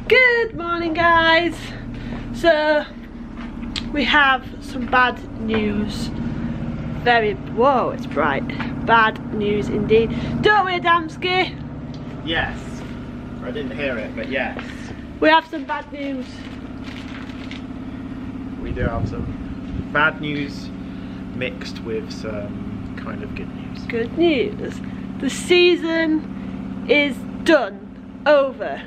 Good morning, guys. So we have some bad news. Whoa, it's bright. Bad news indeed. Don't we, Adamski? Yes. I didn't hear it, but yes. We have some bad news. We do have some bad news mixed with some kind of good news. Good news. The season is done. Over.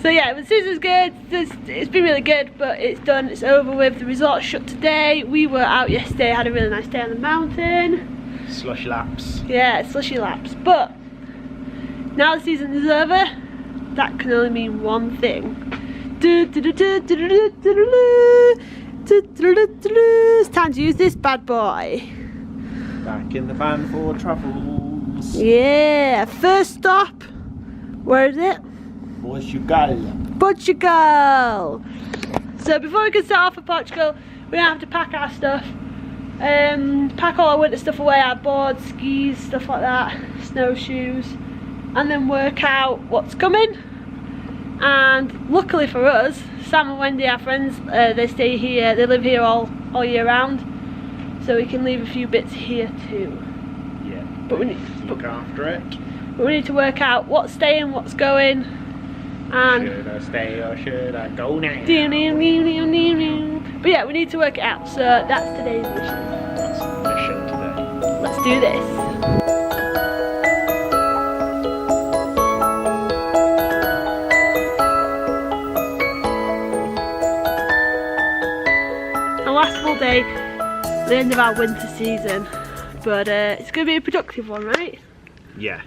So yeah, the season's good. It's been really good, but it's done. It's over with. The resort's shut today. We were out yesterday. Had a really nice day on the mountain. Slushy laps. Yeah, slushy laps. But now the season is over. That can only mean one thing. It's time to use this bad boy. Back in the van for travels. Yeah. First stop. Where is it? Portugal. So before we can set off for Portugal, we're gonna have to pack our stuff. Pack all our winter stuff away, our boards, skis, stuff like that, snowshoes, and then work out what's coming. And luckily for us, Sam and Wendy, our friends, they stay here, they live here all year round, so we can leave a few bits here too. Yeah, but we need to look after it. But we need to work out what's staying, what's going, and should I stay or should I go now? But yeah, we need to work it out, so that's today's mission. That's the mission today. Let's do this. Our last full day, the end of our winter season, but it's going to be a productive one, right? Yes.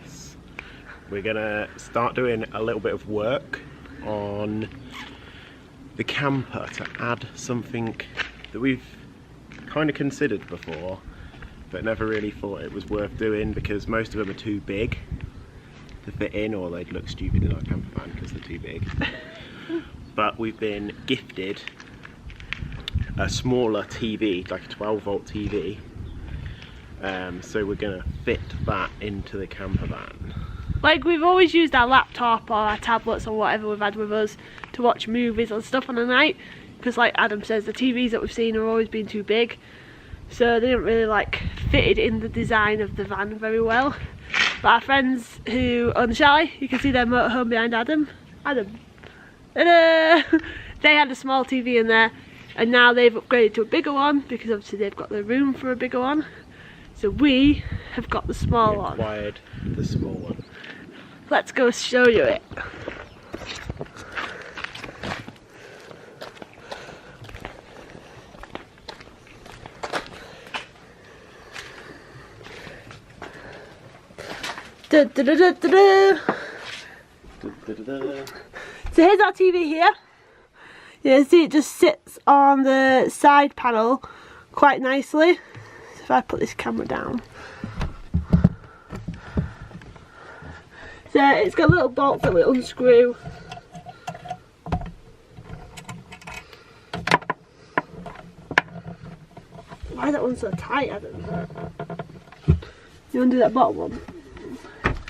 We're gonna start doing a little bit of work on the camper to add something that we've kind of considered before but never really thought it was worth doing because most of them are too big to fit in, or they'd look stupid in our camper van because they're too big. But we've been gifted a smaller TV, like a 12-volt TV, so we're gonna fit that into the camper van. Like, we've always used our laptop or our tablets or whatever we've had with us to watch movies and stuff on the night, because like Adam says, the TVs that we've seen have always been too big, so they didn't really like fitted in the design of the van very well. But our friends who own the chalet, you can see their motorhome behind Adam. They had a small TV in there, and now they've upgraded to a bigger one because obviously they've got the room for a bigger one. So we have got the small one. Acquired the small one. Let's go show you it. So here's our TV here. You can see it just sits on the side panel quite nicely. So if I put this camera down. So it's got little bolts that we unscrew. Why is that one so tight, Adam? You want to do that bottom one?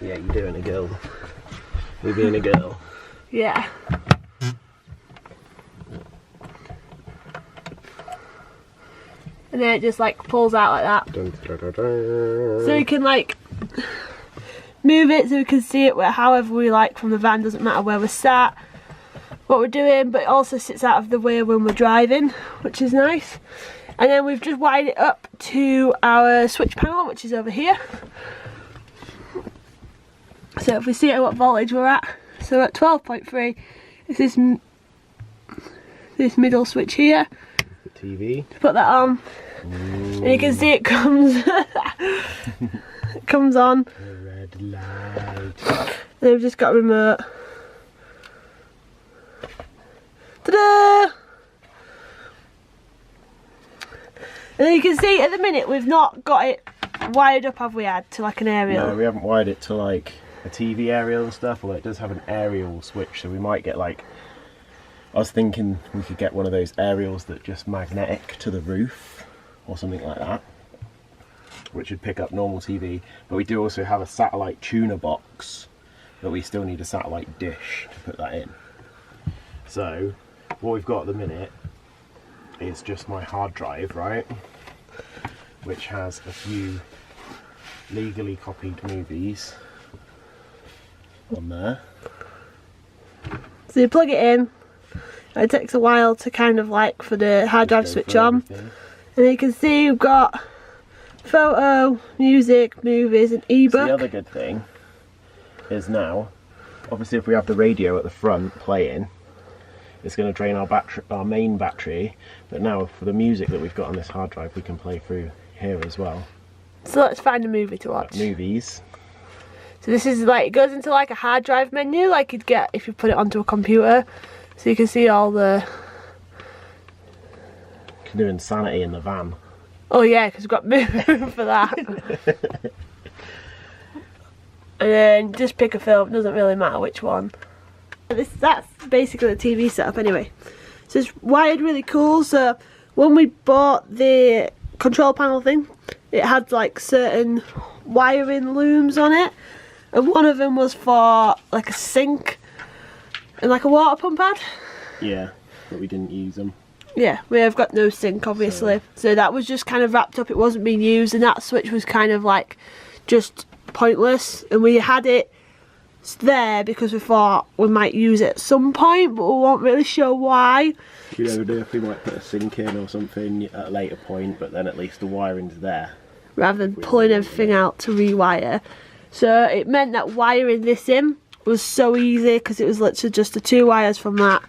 Yeah, you're doing a girl. You're being a girl. Yeah. And then it just like pulls out like that. Dun, dun, dun, dun. So we can like move it so we can see it however we like from the van. Doesn't matter where we're sat, what we're doing, but it also sits out of the way when we're driving, which is nice. And then we've just wired it up to our switch panel, which is over here. So if we see at what voltage we're at, so we're at 12.3, it's this middle switch here. The TV. Put that on. Ooh. And you can see it comes it comes on. The red light. Then we've just got a remote. Ta-da! And then you can see at the minute we've not got it wired up, have we, Ad, to like an aerial? No, we haven't wired it to like a TV aerial and stuff, although it does have an aerial switch, so we might get like, I was thinking we could get one of those aerials that just magnetic to the roof, or something like that, which would pick up normal TV. But we do also have a satellite tuner box, but we still need a satellite dish to put that in. So what we've got at the minute is just my hard drive, right, which has a few legally copied movies on there. So you plug it in, and it takes a while to kind of like for the hard drive to switch on. And you can see we've got photo, music, movies and ebook. So the other good thing is now, obviously if we have the radio at the front playing, it's going to drain our main battery, but now for the music that we've got on this hard drive we can play through here as well. So let's find a movie to watch. Movies. So this is like, it goes into like a hard drive menu like you'd get if you put it onto a computer. So you can see all the... You can do Insanity in the van. Oh yeah, because we've got room for that. And then just pick a film, doesn't really matter which one. That's basically the TV setup anyway. So it's wired really cool. So when we bought the control panel thing, it had like certain wiring looms on it. And one of them was for like a sink and like a water pump pad. Yeah, but we didn't use them. Yeah, we have got no sink obviously. So that was just kind of wrapped up, it wasn't being used, and that switch was kind of like just pointless. And we had it there because we thought we might use it at some point, but we weren't really sure why. You know, if we might put a sink in or something at a later point, but then at least the wiring's there. Rather than pulling everything out to rewire. So it meant that wiring this in was so easy because it was literally just the 2 wires from that,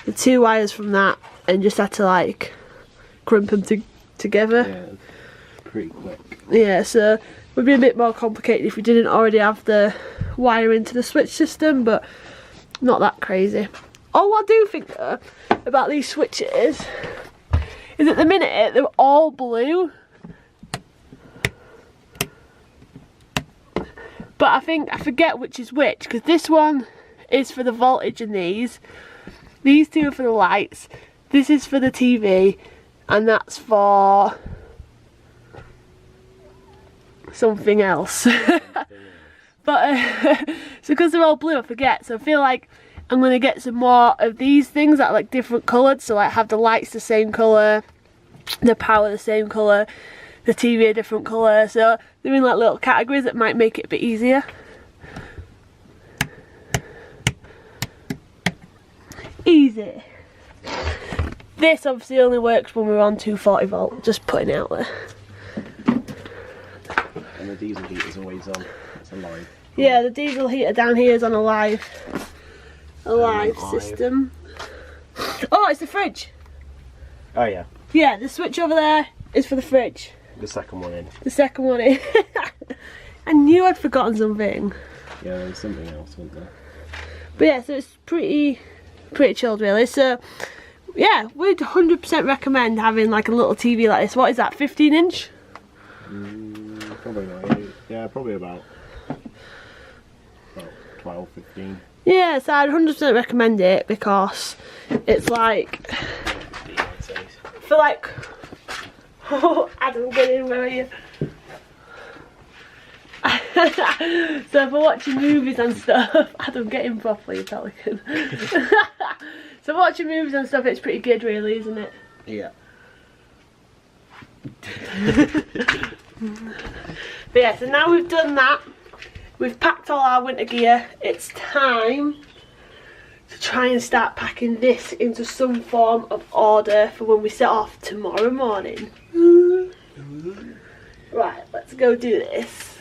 the 2 wires from that, and just had to like crimp them together. Yeah, pretty quick. Yeah, so it would be a bit more complicated if we didn't already have the wiring to the switch system, but not that crazy. Oh, what I do think though about these switches is at the minute they're all blue. But I think I forget which is which, because this one is for the voltage in these 2 are for the lights, this is for the TV, and that's for something else. But so because they're all blue I forget, so I feel like I'm going to get some more of these things that are like different coloured, so like have the lights the same colour, the power the same colour, the TV a different colour, so they're in like little categories that might make it a bit easier. Easy. This obviously only works when we're on 240 volt, just putting it out there. And the diesel heater's always on, it's a live. Yeah, the diesel heater down here is on a live system. Oh, it's the fridge. Oh yeah. Yeah, the switch over there is for the fridge. The second one in. The second one in. I knew I'd forgotten something. Yeah, there was something else, wasn't there? But yeah, so it's pretty chilled really. So yeah, we'd 100% recommend having like a little TV like this. What is that, 15 inch? Probably not. Yeah, probably about 12, 15. Yeah, so I'd 100% recommend it because it's like, for like, oh, Adam, get in, where are you? So for watching movies and stuff, Adam, get in properly, you pelican. So watching movies and stuff, it's pretty good really, isn't it? Yeah. But yeah, so now we've done that, we've packed all our winter gear, it's time to try and start packing this into some form of order for when we set off tomorrow morning. Right, let's go do this.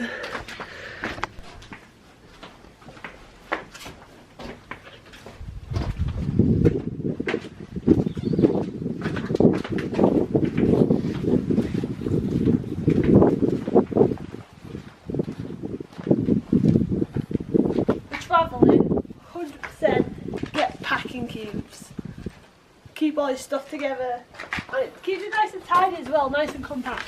Travelling, 100% get packing cubes. Keep all your stuff together, and it keeps it nice and tidy as well, nice and compact.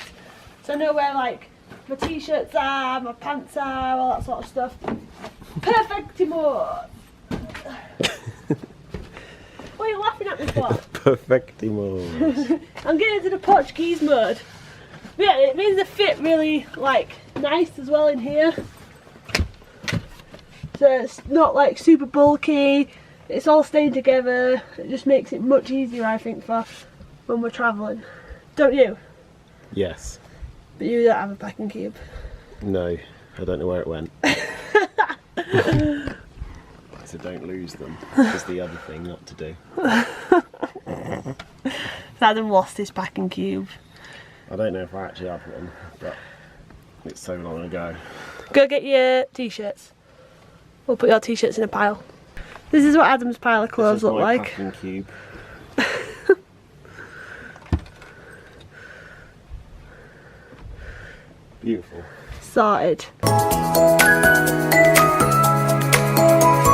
So I know where like my t-shirts are, my pants are, all that sort of stuff. Perfectimo! What are you laughing at me for? Perfectimo. I'm getting into the Portuguese mode. Yeah, it means they fit really like nice as well in here. So it's not like super bulky. It's all staying together. It just makes it much easier, I think, for when we're travelling. Don't you? Yes. But you don't have a packing cube. No, I don't know where it went. So don't lose them. Is the other thing not to do. Adam lost his packing cube. I don't know if I actually have one, but it's so long ago. Go get your t-shirts. We'll put your t-shirts in a pile. This is what Adam's pile of clothes look like. Packing cube. Beautiful. Sorted.